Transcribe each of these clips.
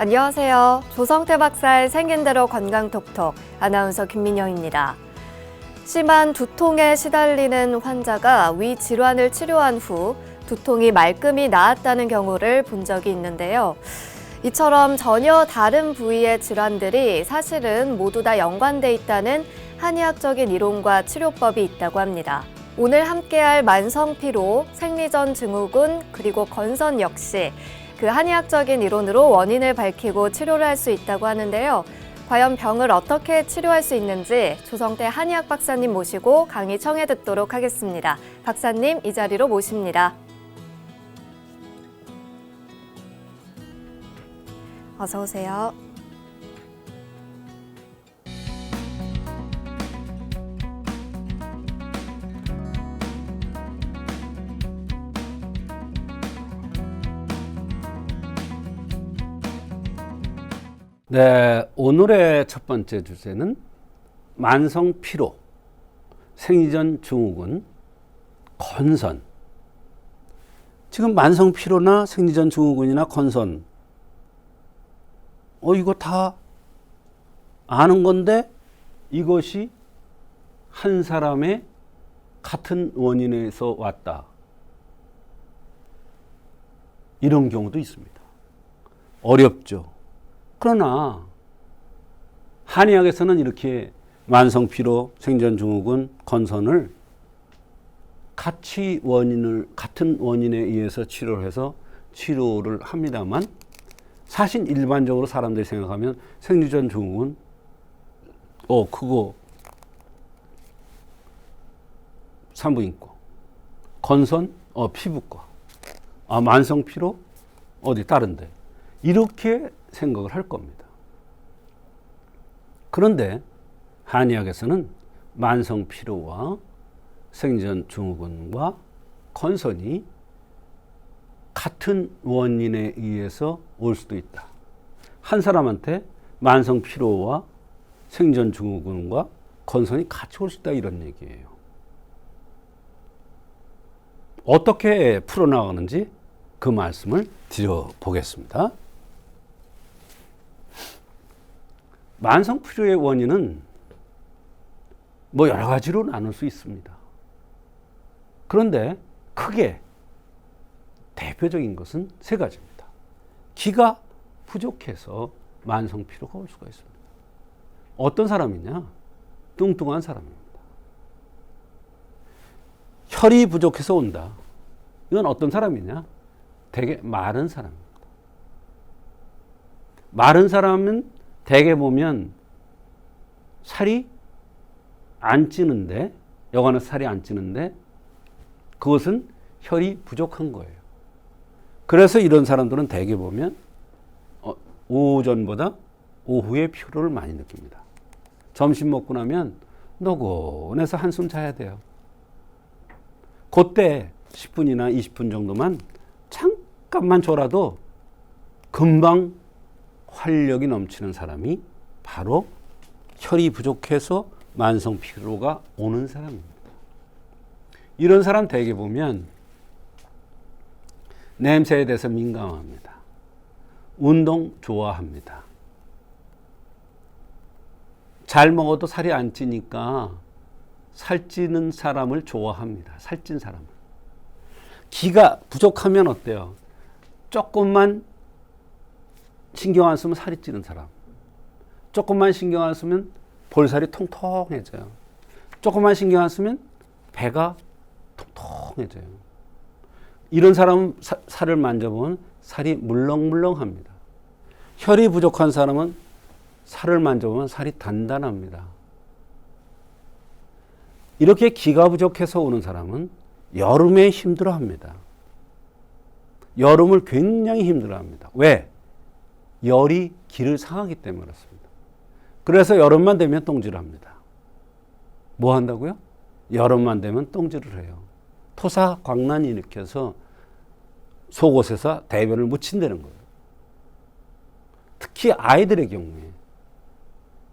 안녕하세요. 조성태 박사의 생긴 대로 건강톡톡 아나운서 김민영입니다. 심한 두통에 시달리는 환자가 위 질환을 치료한 후 두통이 말끔히 나았다는 경우를 본 적이 있는데요. 이처럼 전혀 다른 부위의 질환들이 사실은 모두 다 연관돼 있다는 한의학적인 이론과 치료법이 있다고 합니다. 오늘 함께할 만성피로, 생리전 증후군, 그리고 건선 역시 그 한의학적인 이론으로 원인을 밝히고 치료를 할 수 있다고 하는데요. 과연 병을 어떻게 치료할 수 있는지 조성태 한의학 박사님 모시고 강의 청해 듣도록 하겠습니다. 박사님, 이 자리로 모십니다. 어서 오세요. 네, 오늘의 첫 번째 주제는 만성피로, 생리전 증후군, 건선. 지금 만성피로나 생리전 증후군이나 건선, 이거 다 아는 건데 이것이 한 사람의 같은 원인에서 왔다. 이런 경우도 있습니다. 어렵죠. 그러나 한의학에서는 이렇게 만성피로, 생리전 증후군, 건선을 같은 원인에 의해서 치료를 해서 치료를 합니다만 사실 일반적으로 사람들이 생각하면 생리전 증후군, 그거 산부인과, 건선, 피부과, 만성피로, 어디 다른데 이렇게 생각을 할 겁니다. 그런데 한의학에서는 만성피로와 생리전 증후군과 건선이 같은 원인에 의해서 올 수도 있다. 한 사람한테 만성피로와 생리전 증후군과 건선이 같이 올 수 있다, 이런 얘기예요. 어떻게 풀어나가는지 그 말씀을 드려보겠습니다. 만성피로의 원인은 여러 가지로 나눌 수 있습니다. 그런데 크게 대표적인 것은 세 가지입니다. 기가 부족해서 만성피로가 올 수가 있습니다. 어떤 사람이냐? 뚱뚱한 사람입니다. 혈이 부족해서 온다. 이건 어떤 사람이냐? 되게 마른 사람입니다. 마른 사람은 대개 보면 살이 안 찌는데, 여간은 살이 안 찌는데 그것은 혈이 부족한 거예요. 그래서 이런 사람들은 대개 보면 오전보다 오후에 피로를 많이 느낍니다. 점심 먹고 나면 노곤해서 한숨 자야 돼요. 그때 10분이나 20분 정도만 잠깐만 졸아도 금방 활력이 넘치는 사람이 바로 혈이 부족해서 만성 피로가 오는 사람입니다. 이런 사람 대개 보면 냄새에 대해서 민감합니다. 운동 좋아합니다. 잘 먹어도 살이 안 찌니까 살찌는 사람을 좋아합니다. 살찐 사람을. 기가 부족하면 어때요? 조금만 신경 안 쓰면 살이 찌는 사람. 조금만 신경 안 쓰면 볼살이 통통해져요. 조금만 신경 안 쓰면 배가 통통해져요. 이런 사람은 살을 만져보면 살이 물렁물렁합니다. 혈이 부족한 사람은 살을 만져보면 살이 단단합니다. 이렇게 기가 부족해서 오는 사람은 여름에 힘들어합니다. 여름을 굉장히 힘들어합니다. 왜? 열이 기를 상하기 때문에 그렇습니다. 그래서 여름만 되면 똥질을 합니다. 뭐 한다고요? 여름만 되면 똥질을 해요. 토사광난이 일으켜서 속옷에서 대변을 묻힌다는 거예요. 특히 아이들의 경우에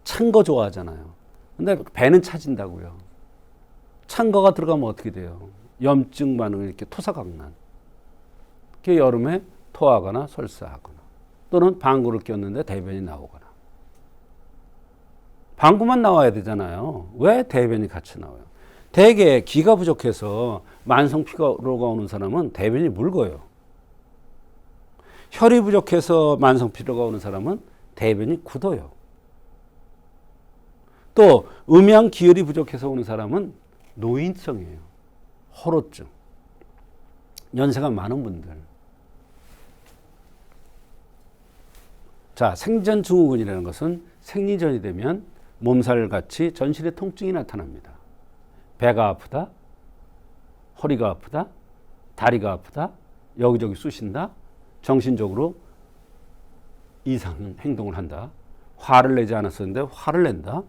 찬 거 좋아하잖아요. 근데 배는 차진다고요. 찬 거가 들어가면 어떻게 돼요? 염증 반응을 이렇게 토사광난. 그게 여름에 토하거나 설사하거나. 또는 방구를 꼈는데 대변이 나오거나. 방구만 나와야 되잖아요. 왜 대변이 같이 나와요? 대개 기가 부족해서 만성 피로가 오는 사람은 대변이 묽어요. 혈이 부족해서 만성 피로가 오는 사람은 대변이 굳어요. 또 음양 기혈이 부족해서 오는 사람은 노인성이에요. 허로증. 연세가 많은 분들. 자, 생전증후군이라는 것은 생리전이 되면 몸살같이 전신에 통증이 나타납니다. 배가 아프다, 허리가 아프다, 다리가 아프다, 여기저기 쑤신다, 정신적으로 이상한 행동을 한다, 화를 내지 않았었는데 화를 낸다,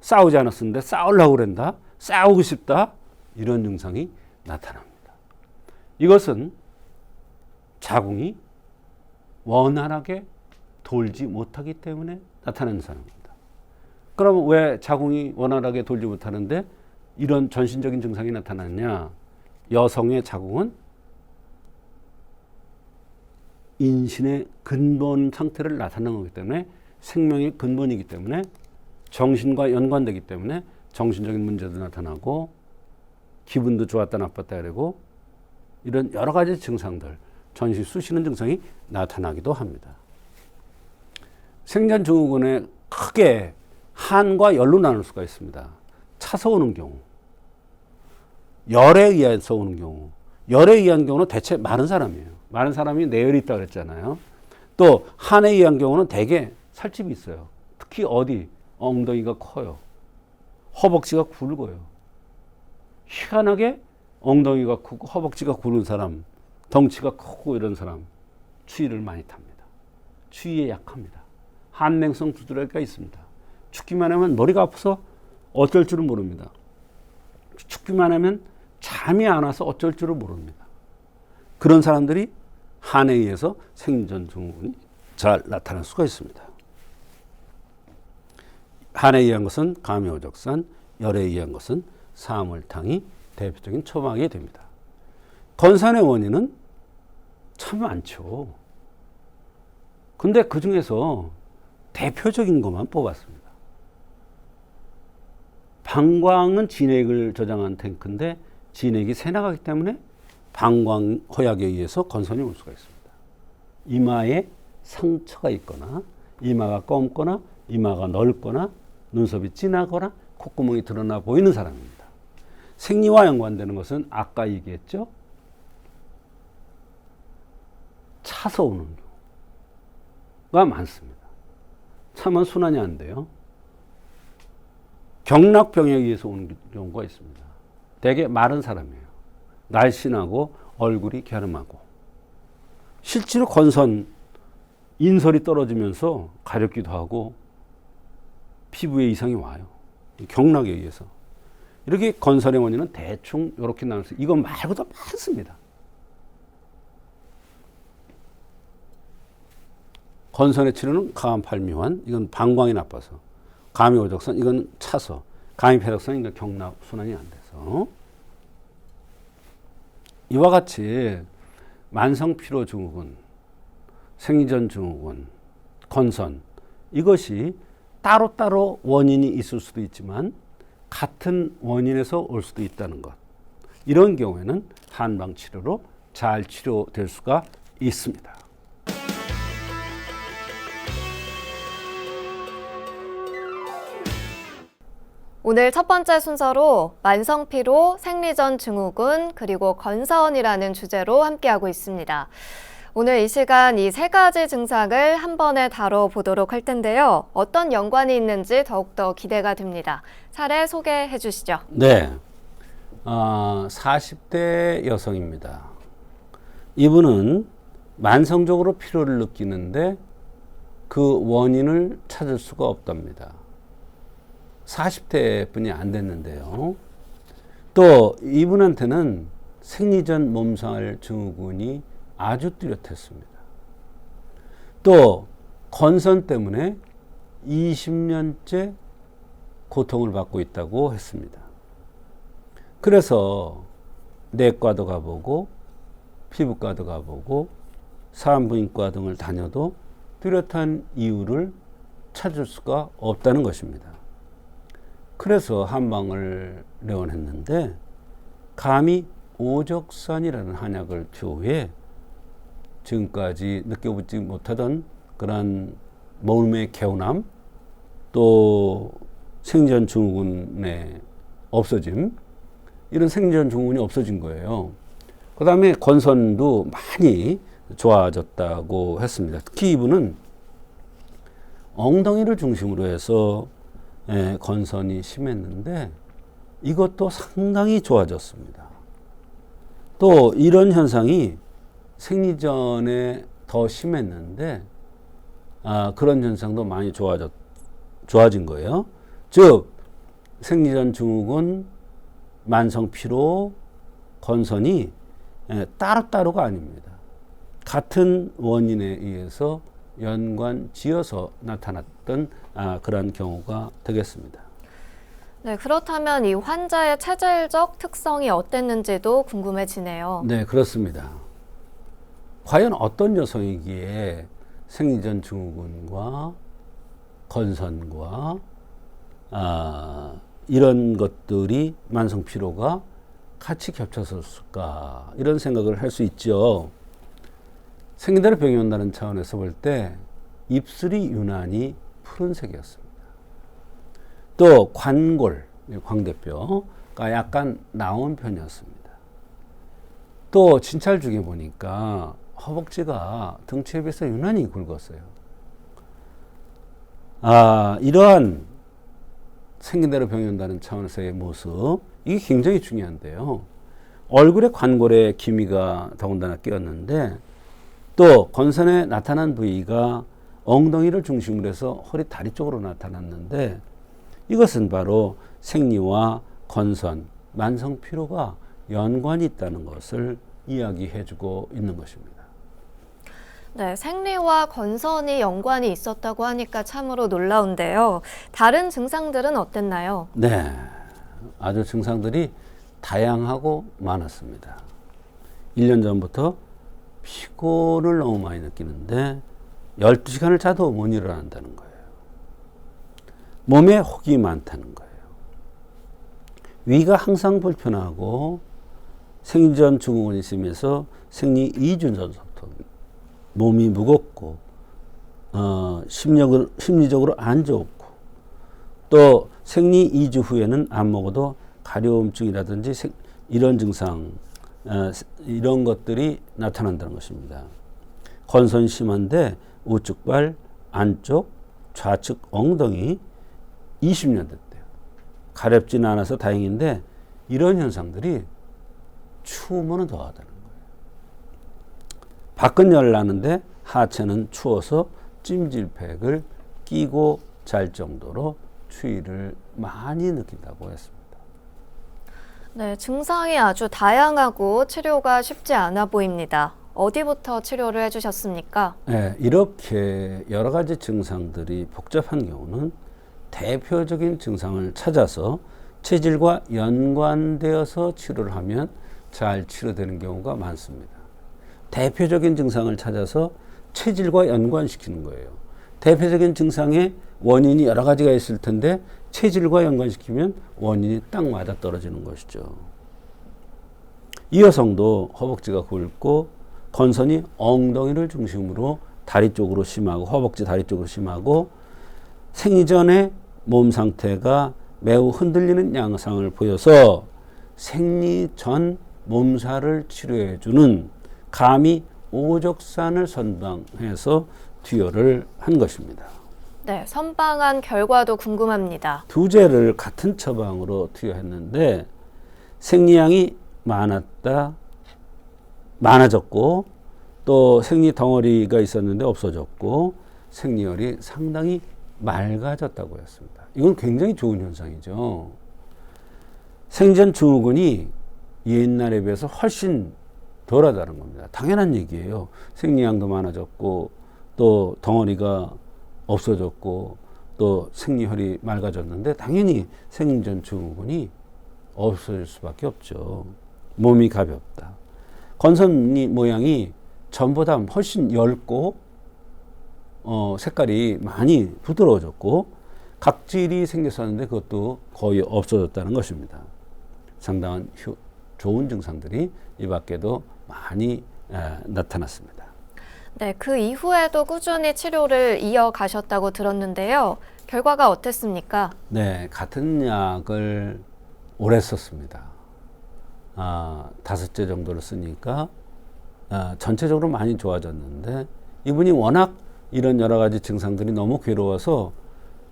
싸우지 않았었는데 싸우려고 그런다, 싸우고 싶다, 이런 증상이 나타납니다. 이것은 자궁이 원활하게 돌지 못하기 때문에 나타나는 사람입니다. 그럼 왜 자궁이 원활하게 돌지 못하는데 이런 전신적인 증상이 나타나느냐? 여성의 자궁은 인신의 근본 상태를 나타내는 거기 때문에 생명의 근본이기 때문에 정신과 연관되기 때문에 정신적인 문제도 나타나고 기분도 좋았다 나빴다 그러고 이런 여러 가지 증상들, 전신 쑤시는 증상이 나타나기도 합니다. 생전증후군에 크게 한과 열로 나눌 수가 있습니다. 차서 오는 경우, 열에 의해서 오는 경우, 열에 의한 경우는 대체 마른 사람이에요. 마른 사람이 내열이 있다고 그랬잖아요. 또 한에 의한 경우는 대개 살집이 있어요. 특히 어디? 엉덩이가 커요. 허벅지가 굵어요. 희한하게 엉덩이가 크고 허벅지가 굵은 사람, 덩치가 크고 이런 사람 추위를 많이 탑니다. 추위에 약합니다. 한냉성 두드러기가 있습니다. 춥기만 하면 머리가 아파서 어쩔 줄은 모릅니다. 춥기만 하면 잠이 안 와서 어쩔 줄을 모릅니다. 그런 사람들이 한에 의해서 생전증후군이 잘 나타날 수가 있습니다. 한에 의한 것은 감염오적산, 열에 의한 것은 사물탕이 대표적인 처방이 됩니다. 건산의 원인은 참 많죠. 근데 그 중에서 대표적인 것만 뽑았습니다. 방광은 진액을 저장한 탱크인데 진액이 새나가기 때문에 방광 허약에 의해서 건선이 올 수가 있습니다. 이마에 상처가 있거나 이마가 검거나 이마가 넓거나 눈썹이 진하거나 콧구멍이 드러나 보이는 사람입니다. 생리와 연관되는 것은 아까 얘기했죠. 차서 오는 경우가 많습니다. 차면 순환이 안 돼요. 경락병에 의해서 오는 경우가 있습니다. 되게 마른 사람이에요. 날씬하고 얼굴이 갸름하고 실제로 건선 인설이 떨어지면서 가렵기도 하고 피부에 이상이 와요. 경락에 의해서. 이렇게 건선의 원인은 대충 이렇게 나눠서 이거 말고도 많습니다. 건선의 치료는 가암팔미환, 이건 방광이 나빠서. 감염오적산, 이건 차서. 감염폐력성, 이건 경락 순환이 안 돼서. 이와 같이 만성피로증후군, 생리전증후군, 건선, 이것이 따로따로 원인이 있을 수도 있지만 같은 원인에서 올 수도 있다는 것. 이런 경우에는 한방치료로 잘 치료될 수가 있습니다. 오늘 첫 번째 순서로 만성피로, 생리전 증후군, 그리고 건선이라는 주제로 함께하고 있습니다. 오늘 이 시간 이 세 가지 증상을 한 번에 다뤄보도록 할 텐데요. 어떤 연관이 있는지 더욱더 기대가 됩니다. 사례 소개해 주시죠. 네. 40대 여성입니다. 이분은 만성적으로 피로를 느끼는데 그 원인을 찾을 수가 없답니다. 40대 분이 안 됐는데요. 또 이분한테는 생리전 몸살 증후군이 아주 뚜렷했습니다. 또 건선 때문에 20년째 고통을 받고 있다고 했습니다. 그래서 내과도 가보고 피부과도 가보고 산부인과 등을 다녀도 뚜렷한 이유를 찾을 수가 없다는 것입니다. 그래서 한방을 내원했는데 감히 오적산이라는 한약을 투여해 지금까지 느껴보지 못하던 그런 몸의 개운함, 또 생전 증후군의 없어짐, 이런 생전 증후군이 없어진 거예요. 그 다음에 건선도 많이 좋아졌다고 했습니다. 특히 이분은 엉덩이를 중심으로 해서 건선이 심했는데 이것도 상당히 좋아졌습니다. 또 이런 현상이 생리전에 더 심했는데 그런 현상도 많이 좋아진 거예요. 즉 생리전 증후군, 만성 피로, 건선이 따로따로가 아닙니다. 같은 원인에 의해서 연관 지어서 나타났던 그런 경우가 되겠습니다. 네, 그렇다면 이 환자의 체질적 특성이 어땠는지도 궁금해지네요. 네, 그렇습니다. 과연 어떤 여성이기에 생리전 증후군과 건선과 이런 것들이 만성 피로가 같이 겹쳐졌을까, 이런 생각을 할 수 있죠. 생리대로 병이 온다는 차원에서 볼 때 입술이 유난히 푸른색이었습니다. 또 관골, 광대뼈가 약간 나온 편이었습니다. 또 진찰 중에 보니까 허벅지가 등치에 비해서 유난히 굵었어요. 이러한 생긴대로 병이 온다는 차원에서의 모습, 이게 굉장히 중요한데요. 얼굴에 관골에 기미가 더군다나 끼었는데 또 건선에 나타난 부위가 엉덩이를 중심으로 해서 허리 다리 쪽으로 나타났는데 이것은 바로 생리와 건선, 만성 피로가 연관이 있다는 것을 이야기해주고 있는 것입니다. 네, 생리와 건선이 연관이 있었다고 하니까 참으로 놀라운데요. 다른 증상들은 어땠나요? 네, 아주 증상들이 다양하고 많았습니다. 1년 전부터 피곤을 너무 많이 느끼는데 12시간을 자도 못 일어난다는 거예요. 몸에 혹이 많다는 거예요. 위가 항상 불편하고 생리전 증후군이 있으면서 생리 이중전소통, 몸이 무겁고 심리적으로 안 좋고 또 생리 2주 후에는 안 먹어도 가려움증이라든지 이런 증상, 이런 것들이 나타난다는 것입니다. 건선 심한데 우측 발, 안쪽, 좌측 엉덩이 20년 됐대요. 가렵지는 않아서 다행인데 이런 현상들이 추우면 더하다는 거예요. 밖은 열 나는데 하체는 추워서 찜질팩을 끼고 잘 정도로 추위를 많이 느낀다고 했습니다. 네, 증상이 아주 다양하고 치료가 쉽지 않아 보입니다. 어디부터 치료를 해주셨습니까? 네, 이렇게 여러 가지 증상들이 복잡한 경우는 대표적인 증상을 찾아서 체질과 연관되어서 치료를 하면 잘 치료되는 경우가 많습니다. 대표적인 증상을 찾아서 체질과 연관시키는 거예요. 대표적인 증상의 원인이 여러 가지가 있을 텐데 체질과 연관시키면 원인이 딱 맞아 떨어지는 것이죠. 이 여성도 허벅지가 굵고 건선이 엉덩이를 중심으로 다리 쪽으로 심하고 허벅지 다리 쪽으로 심하고 생리 전에 몸 상태가 매우 흔들리는 양상을 보여서 생리 전 몸살을 치료해 주는 감히 오적산을 선방해서 투여를 한 것입니다. 네, 선방한 결과도 궁금합니다. 두 제를 같은 처방으로 투여했는데 생리량이 많아졌고 또 생리 덩어리가 있었는데 없어졌고 생리혈이 상당히 맑아졌다고 했습니다. 이건 굉장히 좋은 현상이죠. 생전 증후군이 옛날에 비해서 훨씬 덜하다는 겁니다. 당연한 얘기예요. 생리량도 많아졌고 또 덩어리가 없어졌고 또 생리혈이 맑아졌는데 당연히 생전 증후군이 없어질 수밖에 없죠. 몸이 가볍다. 건선 모양이 전보다 훨씬 엷고 색깔이 많이 부드러워졌고 각질이 생겼었는데 그것도 거의 없어졌다는 것입니다. 상당한 좋은 증상들이 이 밖에도 많이 나타났습니다. 네, 그 이후에도 꾸준히 치료를 이어가셨다고 들었는데요. 결과가 어땠습니까? 네, 같은 약을 오래 썼습니다. 5째 정도를 쓰니까 전체적으로 많이 좋아졌는데 이분이 워낙 이런 여러 가지 증상들이 너무 괴로워서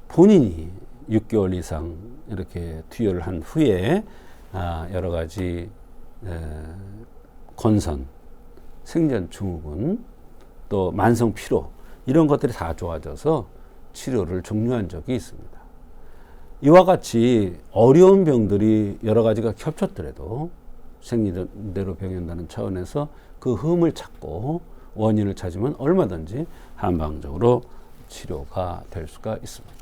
본인이 6개월 이상 이렇게 투여를 한 후에 여러 가지 건선, 생전 증후군, 또 만성 피로 이런 것들이 다 좋아져서 치료를 종료한 적이 있습니다. 이와 같이 어려운 병들이 여러 가지가 겹쳤더라도 생리대로 병행한다는 차원에서 그 흠을 찾고 원인을 찾으면 얼마든지 한방적으로 치료가 될 수가 있습니다.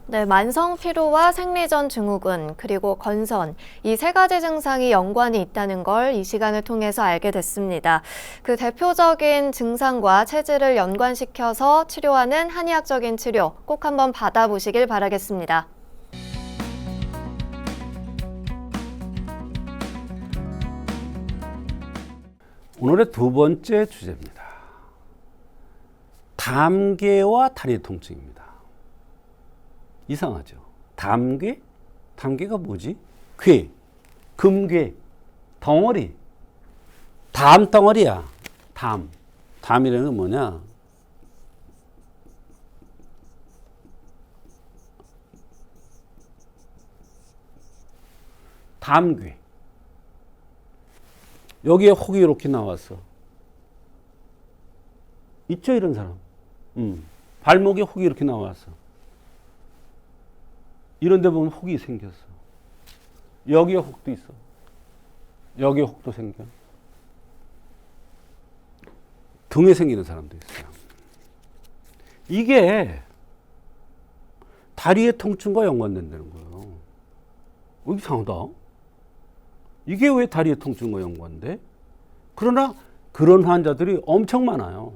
네, 만성 피로와 생리전 증후군, 그리고 건선, 이 세 가지 증상이 연관이 있다는 걸 이 시간을 통해서 알게 됐습니다. 그 대표적인 증상과 체질을 연관시켜서 치료하는 한의학적인 치료 꼭 한번 받아보시길 바라겠습니다. 오늘의 두 번째 주제입니다. 담괴와 다리 통증입니다. 이상하죠? 담괴? 담괴가 뭐지? 괴, 금괴, 덩어리. 담 덩어리야. 담. 담이라는 건 뭐냐? 담괴. 여기에 혹이 이렇게 나왔어. 있죠, 이런 사람? 발목에 혹이 이렇게 나왔어. 이런 데 보면 혹이 생겼어. 여기에 혹도 있어. 여기에 혹도 생겨. 등에 생기는 사람도 있어요. 이게 다리의 통증과 연관된다는 거예요. 이상하다. 이게 왜 다리의 통증과 연관돼? 그러나 그런 환자들이 엄청 많아요.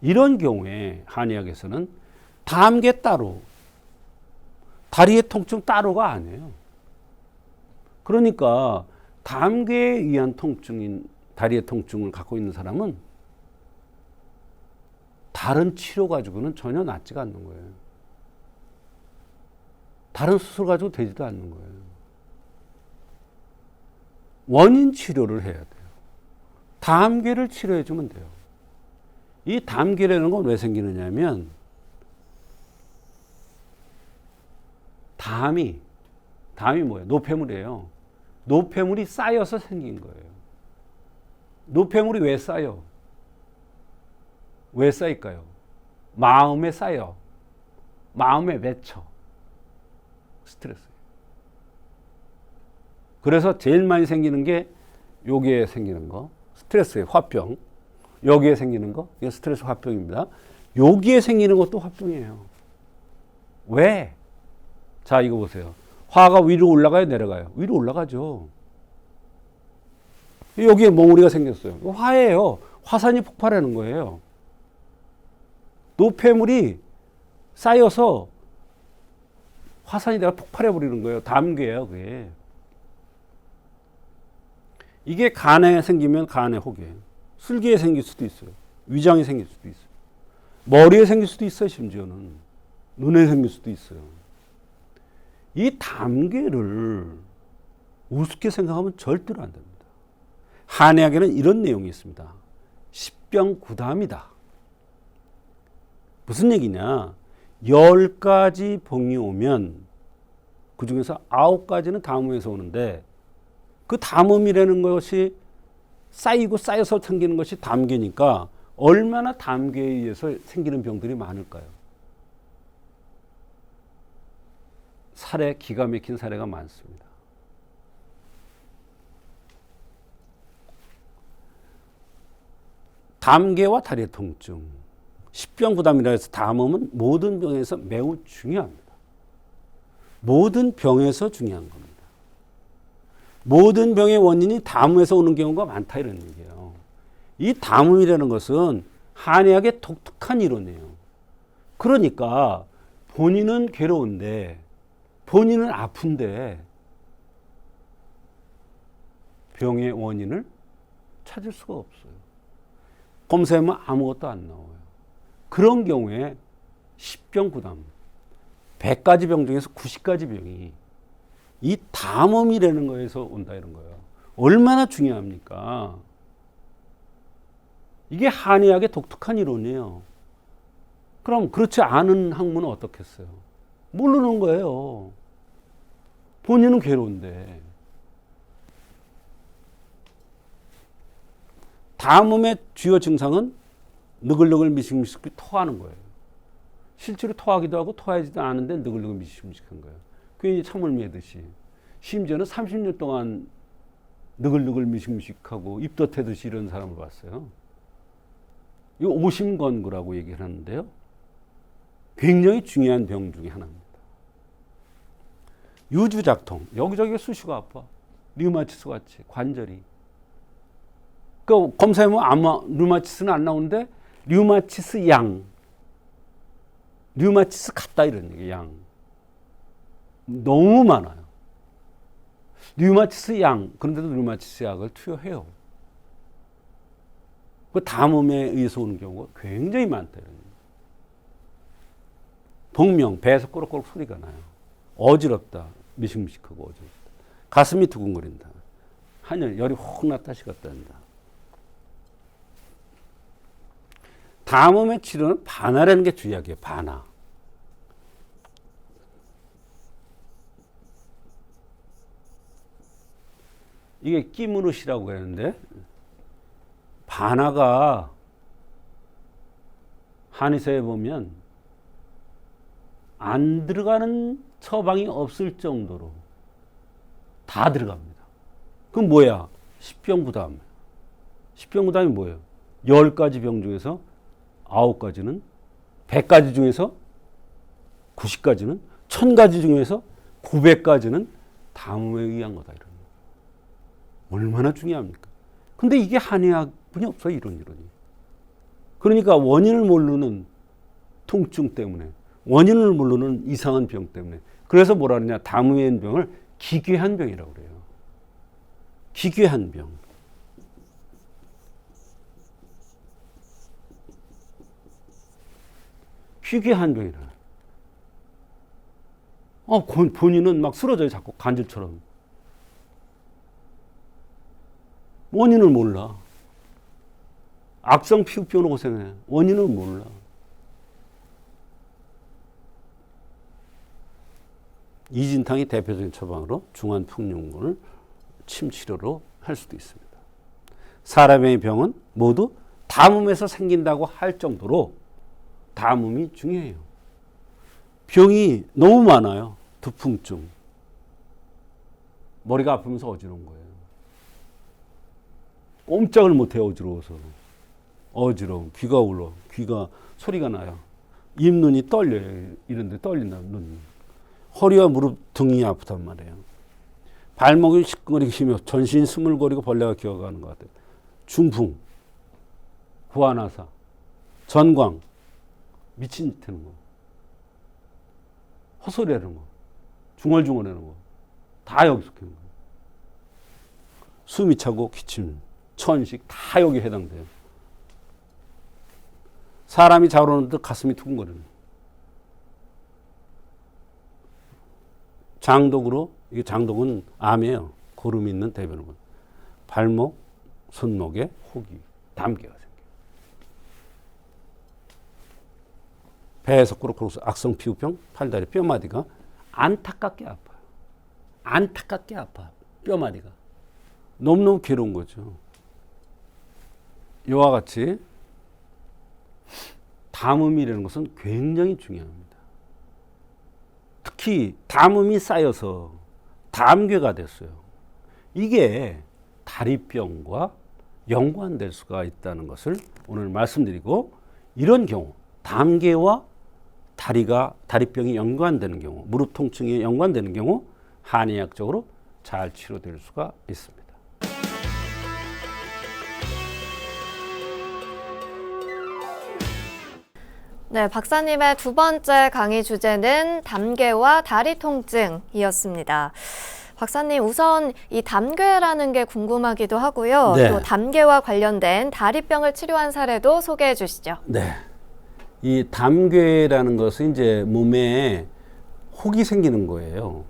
이런 경우에 한의학에서는 담괴 따로, 다리의 통증 따로가 아니에요. 그러니까 담괴에 의한 통증인 다리의 통증을 갖고 있는 사람은 다른 치료 가지고는 전혀 낫지가 않는 거예요. 다른 수술 가지고 되지도 않는 거예요. 원인 치료를 해야 돼요. 담괴를 치료해 주면 돼요. 이 담괴라는 건 왜 생기느냐 하면 담이 뭐예요? 노폐물이에요. 노폐물이 쌓여서 생긴 거예요. 노폐물이 왜 쌓여? 왜 쌓일까요? 마음에 쌓여. 마음에 맺혀. 스트레스. 그래서 제일 많이 생기는 게 여기에 생기는 거. 스트레스의 화병. 여기에 생기는 거. 이게 스트레스 화병입니다. 여기에 생기는 것도 화병이에요. 왜? 자, 이거 보세요. 화가 위로 올라가요, 내려가요? 위로 올라가죠. 여기에 몽우리가 생겼어요. 화예요. 화산이 폭발하는 거예요. 노폐물이 쌓여서 화산이 내가 폭발해 버리는 거예요. 담괴예요, 그게. 이게 간에 생기면 간에 혹이에요. 슬기에 생길 수도 있어요. 위장에 생길 수도 있어요. 머리에 생길 수도 있어요, 심지어는. 눈에 생길 수도 있어요. 이 담괴를 우습게 생각하면 절대로 안 됩니다. 한의학에는 이런 내용이 있습니다. 십병구담이다. 무슨 얘기냐? 10가지 병이 오면 그 중에서 9가지는 담음에서 오는데 그 담음이라는 것이 쌓이고 쌓여서 생기는 것이 담괴니까 얼마나 담괴에 의해서 생기는 병들이 많을까요? 사례, 기가 막힌 사례가 많습니다. 담괴와 다리의 통증, 십병구담이라 해서 담음은 모든 병에서 매우 중요합니다. 모든 병에서 중요한 겁니다. 모든 병의 원인이 담음에서 오는 경우가 많다 이런 얘기예요. 이 담음이라는 것은 한의학의 독특한 이론이에요. 그러니까 본인은 괴로운데, 본인은 아픈데 병의 원인을 찾을 수가 없어요. 검사하면 아무것도 안 나와요. 그런 경우에 10병 구담, 100가지 병 중에서 90가지 병이 이 담음이라는 거에서 온다 이런 거예요. 얼마나 중요합니까? 이게 한의학의 독특한 이론이에요. 그럼 그렇지 않은 학문은 어떻겠어요? 모르는 거예요. 본인은 괴로운데. 담음의 주요 증상은 느글느글 미식미식 토하는 거예요. 실제로 토하기도 하고 토하지도 않은데 느글느글 미식미식한 거예요. 괜히 찬물 매듯이. 심지어는 30년 동안 느글느글 미식미식하고 입덧해듯이 이런 사람을 봤어요. 이거 오심건구라고 얘기를 하는데요. 굉장히 중요한 병 중에 하나입니다. 유주작통, 여기저기 쑤시고 아파. 류마티스 같이 관절이. 그 검사해보면 아마 류마티스는 안 나오는데 류마티스 양, 류마티스 같다 이런 얘기. 양 너무 많아요. 류마티스 양, 그런데도 류마티스 약을 투여해요. 그 담음에 의해서 오는 경우가 굉장히 많다 이런 얘기. 복명, 배에서 꼬록꼬록 소리가 나요. 어지럽다, 미식미식하고 어지럽다. 가슴이 두근거린다. 한열, 열이 혹 났다 식었다 한다. 담음의 치료는 반화라는 게 주약이에요. 반화. 이게 끼무릇이라고 하는데 반화가 한의사에 보면 안 들어가는 처방이 없을 정도로 다 들어갑니다. 그럼 뭐야? 십병부담. 십병부담이 뭐예요? 10가지 병 중에서 9가지는, 100가지 중에서 90가지는, 1000가지 중에서 900가지는 담음에 의한 거다. 이런. 얼마나 중요합니까? 근데 이게 한의학분이 없어요. 이론이. 그러니까 원인을 모르는 통증 때문에, 원인을 모르는 이상한 병 때문에. 그래서 뭐라 그러냐. 담음에 있는 병을 기괴한 병이라고 그래요. 기괴한 병. 기괴한 병이라. 본인은 막 쓰러져요. 자꾸 간질처럼. 원인을 몰라. 악성 피부병으로 고생해. 원인을 몰라. 이진탕이 대표적인 처방으로 중환풍용을 침치료로 할 수도 있습니다. 사람의 병은 모두 담음에서 생긴다고 할 정도로 담음이 중요해요. 병이 너무 많아요. 두풍증. 머리가 아프면서 어지러운 거예요. 꼼짝을 못해요. 어지러워서. 어지러움. 귀가 울어. 귀가 소리가 나요. 입, 눈이 떨려요. 이런데 떨린다. 눈. 허리와 무릎 등이 아프단 말이에요. 발목이 시큰거리기 쉬며 전신이 스물거리고 벌레가 기어가는 것 같아요. 중풍. 구안화사. 전광. 미친 짓 하는 거. 헛소리 하는 거. 중얼중얼 하는 거. 다 여기 속해 있는 거예요. 숨이 차고 기침, 천식 다 여기 해당돼요. 사람이 자오르는데 가슴이 두근거리는 거예요. 장독으로, 이게 장독은 암이에요. 고름이 있는 대변은. 발목, 손목에 혹이, 담기가 생겨요. 배에서 꼬록꼬록 악성 피부병, 팔다리, 뼈마디가 안타깝게 아파요. 안타깝게 아파. 뼈마디가. 너무너무 괴로운 거죠. 이와 같이 담음이라는 것은 굉장히 중요합니다. 특히 담음이 쌓여서 담괴가 됐어요. 이게 다리병과 연관될 수가 있다는 것을 오늘 말씀드리고, 이런 경우 담괴와 다리병이 연관되는 경우, 무릎 통증이 연관되는 경우 한의학적으로 잘 치료될 수가 있습니다. 네, 박사님의 두 번째 강의 주제는 담괴와 다리 통증이었습니다. 박사님, 우선 이 담괴라는 게 궁금하기도 하고요. 네. 또 담괴와 관련된 다리병을 치료한 사례도 소개해 주시죠. 네. 이 담괴라는 것은 이제 몸에 혹이 생기는 거예요.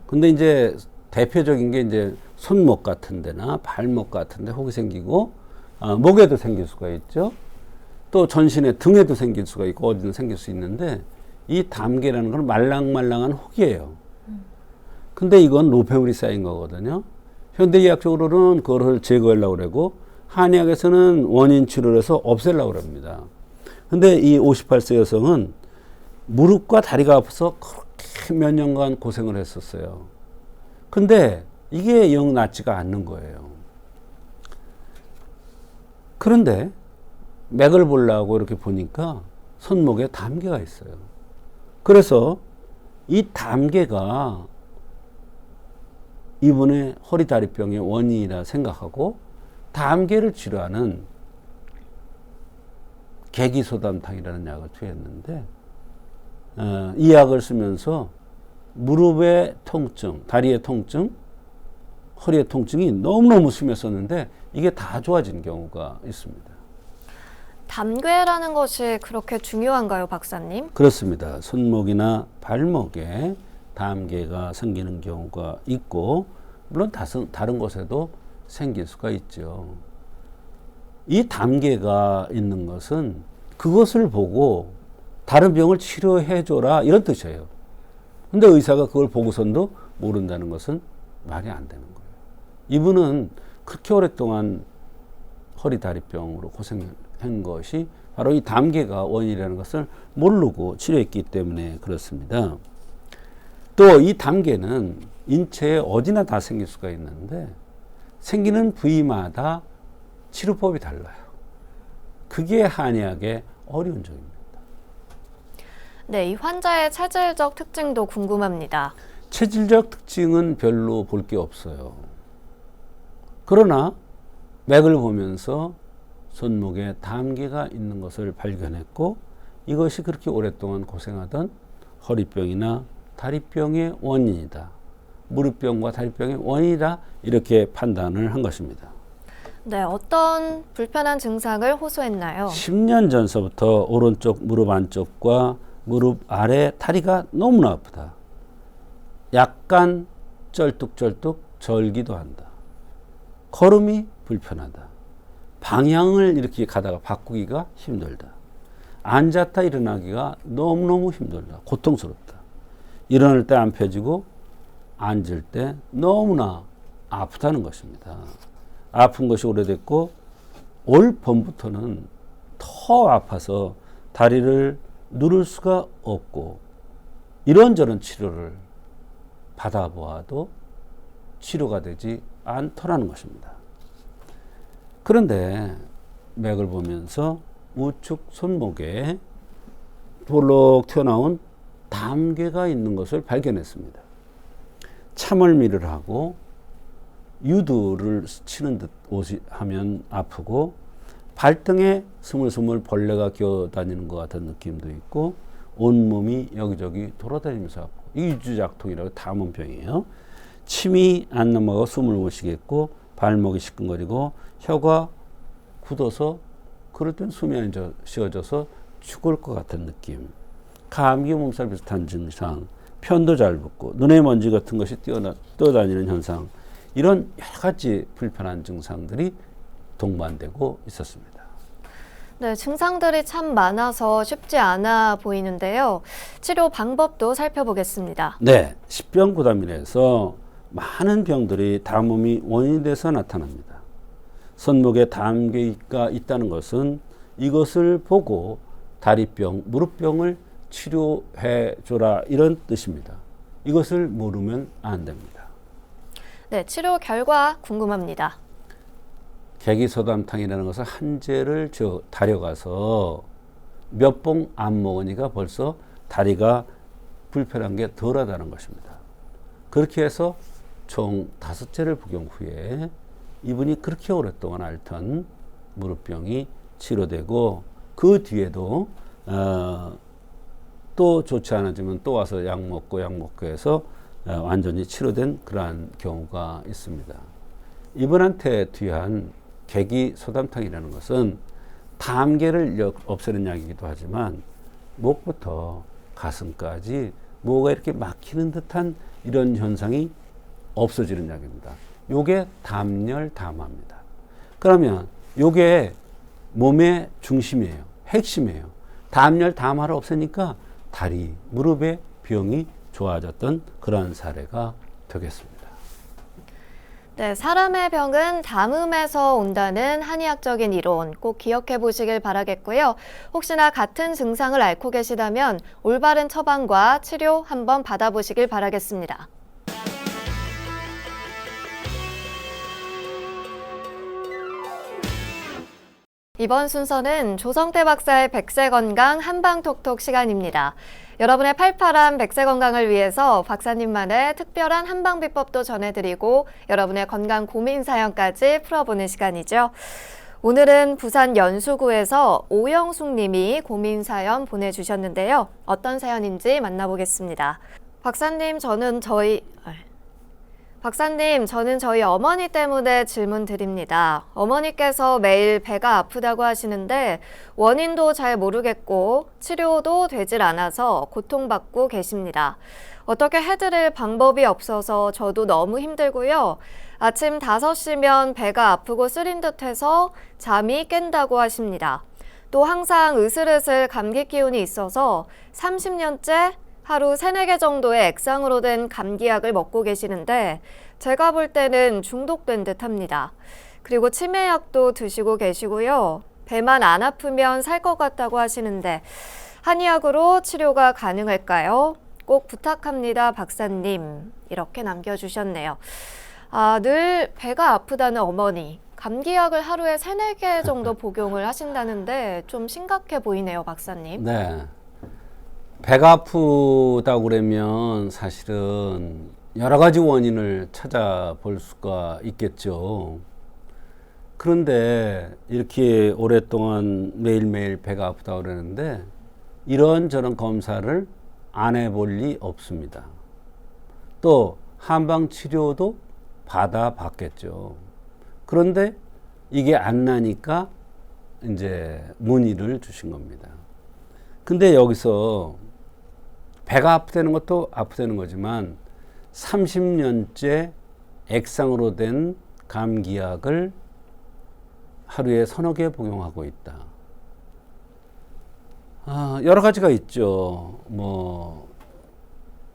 근데 이제 대표적인 게 이제 손목 같은 데나 발목 같은 데 혹이 생기고, 목에도 생길 수가 있죠. 또 전신에 등에도 생길 수가 있고 어디든 생길 수 있는데, 이 담괴라는 건 말랑말랑한 혹이에요. 근데 이건 노폐물이 쌓인 거거든요. 현대의학적으로는 그거를 제거하려고 그러고, 한의학에서는 원인 치료를 해서 없애려고 그럽니다. 근데 이 58세 여성은 무릎과 다리가 아파서 그렇게 몇 년간 고생을 했었어요. 근데 이게 영 낫지가 않는 거예요. 그런데 맥을 보려고 이렇게 보니까 손목에 담괴가 있어요. 그래서 이 담괴가 이분의 허리 다리병의 원인이라 생각하고 담괴를 치료하는 개기소담탕이라는 약을 투여했는데, 이 약을 쓰면서 무릎의 통증, 다리의 통증, 허리의 통증이 너무너무 심했었는데 이게 다 좋아진 경우가 있습니다. 담괴라는 것이 그렇게 중요한가요, 박사님? 그렇습니다. 손목이나 발목에 담괴가 생기는 경우가 있고, 물론 다른 곳에도 생길 수가 있죠. 이 담괴가 있는 것은 그것을 보고 다른 병을 치료해줘라 이런 뜻이에요. 근데 의사가 그걸 보고선도 모른다는 것은 말이 안 되는 거예요. 이분은 그렇게 오랫동안 허리 다리병으로 고생한 것이 바로 이 담괴가 원인이라는 것을 모르고 치료했기 때문에 그렇습니다. 또 이 담괴는 인체에 어디나 다 생길 수가 있는데 생기는 부위마다 치료법이 달라요. 그게 한의학의 어려운 점입니다. 네, 이 환자의 체질적 특징도 궁금합니다. 체질적 특징은 별로 볼 게 없어요. 그러나 맥을 보면서 손목에 담괴가 있는 것을 발견했고, 이것이 그렇게 오랫동안 고생하던 허리병이나 다리병의 원인이다. 무릎병과 다리병의 원인이다. 이렇게 판단을 한 것입니다. 네, 어떤 불편한 증상을 호소했나요? 10년 전서부터 오른쪽 무릎 안쪽과 무릎 아래 다리가 너무나 아프다. 약간 쩔뚝쩔뚝 절기도 한다. 걸음이 불편하다. 방향을 이렇게 가다가 바꾸기가 힘들다. 앉았다 일어나기가 너무너무 힘들다. 고통스럽다. 일어날 때 안 펴지고 앉을 때 너무나 아프다는 것입니다. 아픈 것이 오래됐고 올 봄부터는 더 아파서 다리를 누를 수가 없고 이런저런 치료를 받아보아도 치료가 되지 않더라는 것입니다. 그런데 맥을 보면서 우측 손목에 볼록 튀어나온 담괴가 있는 것을 발견했습니다. 참을미를 하고 유두를 치는 듯 하면 아프고 발등에 스물스물 벌레가 기어다니는 것 같은 느낌도 있고 온몸이 여기저기 돌아다니면서 아프고 이 유주작통이라고 담원병이에요. 침이 안 넘어가고 숨을 못 쉬겠고 발목이 시큰거리고 혀가 굳어서 그럴 땐 숨이 안 쉬어져서 죽을 것 같은 느낌. 감기 몸살 비슷한 증상, 편도 잘 붓고 눈에 먼지 같은 것이 뛰어다니는 현상, 이런 여러 가지 불편한 증상들이 동반되고 있었습니다. 네, 증상들이 참 많아서 쉽지 않아 보이는데요. 치료 방법도 살펴보겠습니다. 네, 십병구담이라서 많은 병들이 담음이 원인이 돼서 나타납니다. 손목에 담괴가 있다는 것은 이것을 보고 다리병, 무릎병을 치료해줘라 이런 뜻입니다. 이것을 모르면 안 됩니다. 네, 치료 결과 궁금합니다. 개기소담탕이라는 것은 한제를 다려가서 몇 봉 안 먹으니까 벌써 다리가 불편한 게 덜하다는 것입니다. 그렇게 해서 총 5제를 복용 후에 이분이 그렇게 오랫동안 앓던 무릎병이 치료되고 그 뒤에도 또 좋지 않아지면 또 와서 약 먹고 해서 완전히 치료된 그러한 경우가 있습니다. 이분한테 투여한 계기소담탕이라는 것은 담계를 없애는 약이기도 하지만 목부터 가슴까지 뭐가 이렇게 막히는 듯한 이런 현상이 없어지는 약입니다. 요게 담열 담화입니다. 그러면 요게 몸의 중심이에요. 핵심이에요. 담열 담화를 없애니까 다리, 무릎의 병이 좋아졌던 그런 사례가 되겠습니다. 네, 사람의 병은 담음에서 온다는 한의학적인 이론 꼭 기억해 보시길 바라겠고요. 혹시나 같은 증상을 앓고 계시다면 올바른 처방과 치료 한번 받아보시길 바라겠습니다. 이번 순서는 조성태 박사의 백세건강 한방톡톡 시간입니다. 여러분의 팔팔한 백세건강을 위해서 박사님만의 특별한 한방비법도 전해드리고 여러분의 건강 고민 사연까지 풀어보는 시간이죠. 오늘은 부산 연수구에서 오영숙 님이 고민 사연 보내주셨는데요. 어떤 사연인지 만나보겠습니다. 박사님, 저는 저희 어머니 때문에 질문 드립니다. 어머니께서 매일 배가 아프다고 하시는데 원인도 잘 모르겠고 치료도 되질 않아서 고통받고 계십니다. 어떻게 해드릴 방법이 없어서 저도 너무 힘들고요. 아침 5시면 배가 아프고 쓰린 듯해서 잠이 깬다고 하십니다. 또 항상 으슬으슬 감기 기운이 있어서 30년째 하루 3-4개 정도의 액상으로 된 감기약을 먹고 계시는데 제가 볼 때는 중독된 듯 합니다. 그리고 치매약도 드시고 계시고요. 배만 안 아프면 살 것 같다고 하시는데 한의학으로 치료가 가능할까요? 꼭 부탁합니다, 박사님. 이렇게 남겨주셨네요. 늘 배가 아프다는 어머니. 감기약을 하루에 3-4개 정도 복용을 하신다는데 좀 심각해 보이네요, 박사님. 네. 배가 아프다고 그러면 사실은 여러 가지 원인을 찾아볼 수가 있겠죠. 그런데 이렇게 오랫동안 매일매일 배가 아프다고 그러는데 이런저런 검사를 안 해볼 리 없습니다. 또 한방 치료도 받아봤겠죠. 그런데 이게 안 나니까 이제 문의를 주신 겁니다. 근데 여기서 배가 아프다는 것도 아프다는 거지만 30년째 액상으로 된 감기약을 하루에 3-4개 복용하고 있다. 여러 가지가 있죠.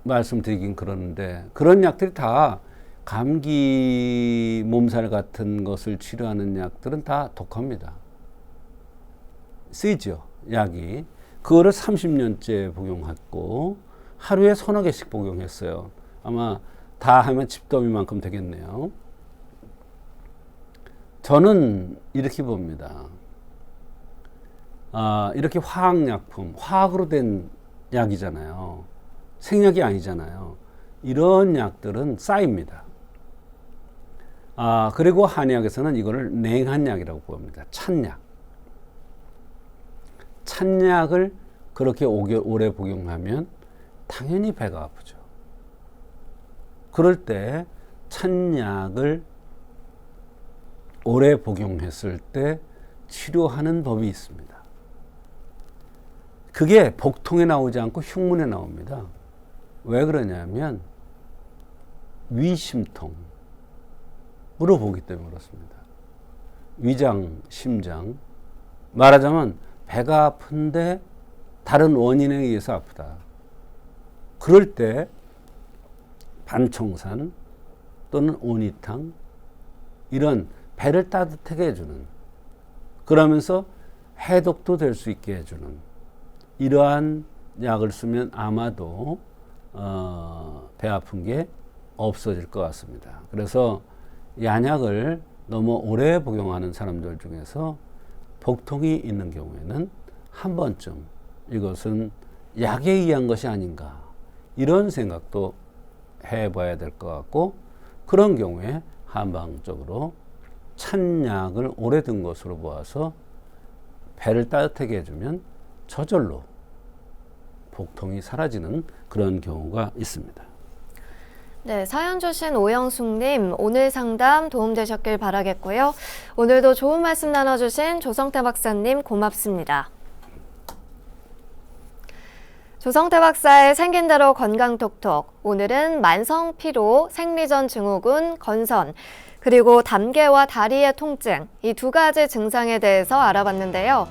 말씀드리긴 그러는데 그런 약들이 다 감기 몸살 같은 것을 치료하는 약들은 다 독합니다. 쓰이죠, 약이. 그거를 30년째 복용했고 하루에 3-4개씩 복용했어요. 아마 다 하면 집더미만큼 되겠네요. 저는 이렇게 봅니다. 이렇게 화학약품, 화학으로 된 약이잖아요. 생약이 아니잖아요. 이런 약들은 쌓입니다. 그리고 한의학에서는 이거를 냉한약이라고 봅니다. 찬약. 찬약을 그렇게 오래 복용하면 당연히 배가 아프죠. 그럴 때 찬약을 오래 복용했을 때 치료하는 법이 있습니다. 그게 복통에 나오지 않고 흉문에 나옵니다. 왜 그러냐면 위심통으로 보기 때문에 그렇습니다. 위장, 심장. 말하자면 배가 아픈데 다른 원인에 의해서 아프다. 그럴 때 반청산 또는 오니탕 이런 배를 따뜻하게 해주는, 그러면서 해독도 될 수 있게 해주는 이러한 약을 쓰면 아마도 배 아픈 게 없어질 것 같습니다. 그래서 양약을 너무 오래 복용하는 사람들 중에서 복통이 있는 경우에는 한 번쯤 이것은 약에 의한 것이 아닌가 이런 생각도 해봐야 될 것 같고, 그런 경우에 한방적으로 찬약을 오래 든 것으로 보아서 배를 따뜻하게 해주면 저절로 복통이 사라지는 그런 경우가 있습니다. 네, 사연 주신 오영숙님, 오늘 상담 도움되셨길 바라겠고요. 오늘도 좋은 말씀 나눠주신 조성태 박사님 고맙습니다. 조성태 박사의 생긴 대로 건강톡톡. 오늘은 만성 피로, 생리전 증후군, 건선, 그리고 담개와 다리의 통증, 이 두 가지 증상에 대해서 알아봤는데요.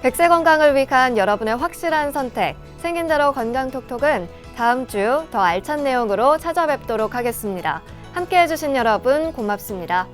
100세 건강을 위한 여러분의 확실한 선택, 생긴 대로 건강톡톡은 다음 주 더 알찬 내용으로 찾아뵙도록 하겠습니다. 함께해 주신 여러분 고맙습니다.